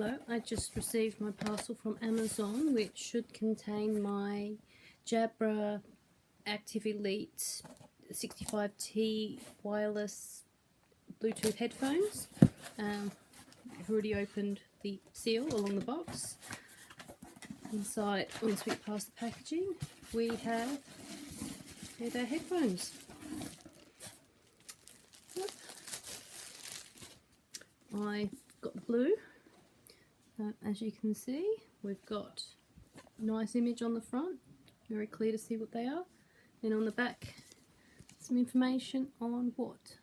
Hello, I just received my parcel from Amazon, which should contain my Jabra Active Elite 65T wireless Bluetooth headphones. I've already opened the seal along the box. Inside, once we pass the packaging, we have our headphones. I've got blue. As you can see, we've got a nice image on the front, very clear to see what they are. Then on the back, some information on what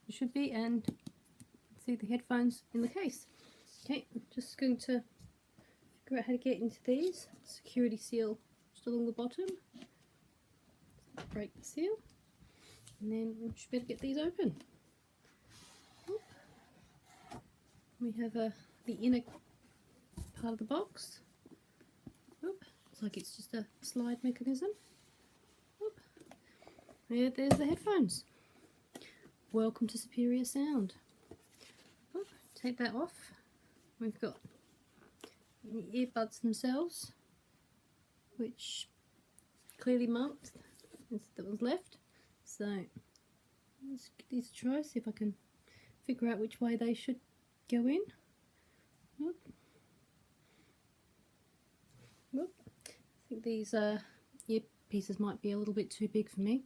it should be, and see the headphones in the case. Okay, I'm just going to figure out how to get into these. Security seal just along the bottom. Break the seal, and then we should be able to get these open. We have the inner part of the box. Looks like it's just a slide mechanism. There's the headphones. Welcome to superior sound. Take that off. We've got the earbuds themselves, which clearly marked that was left. So let's give these a try, see if I can figure out which way they should go in. I think these earpieces might be a little bit too big for me.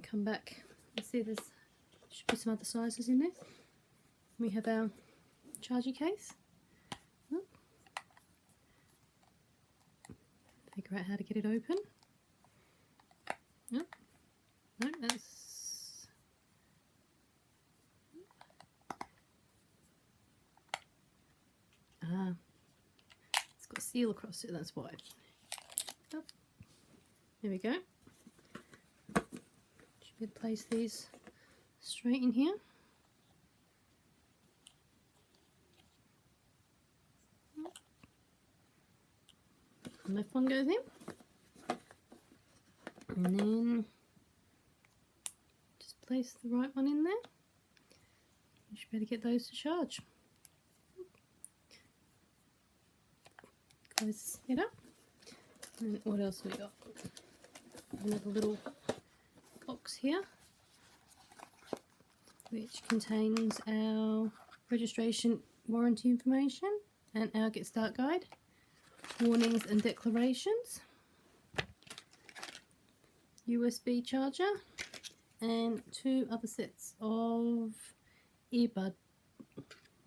Come back and see there should be some other sizes in there. We have our charger case. Figure out how to get it open. No, that's it's got a seal across it, that's why. There we go. Should be able to place these straight in here. The left one goes in. And then just place the right one in there. You should be able to get those to charge. Close it up. And what else have we got? Another little box here, which contains our registration warranty information and our Get Start guide, warnings and declarations, USB charger, and 2 other sets of earbud,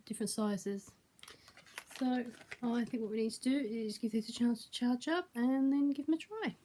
different sizes. So I think what we need to do is give these a chance to charge up and then give them a try.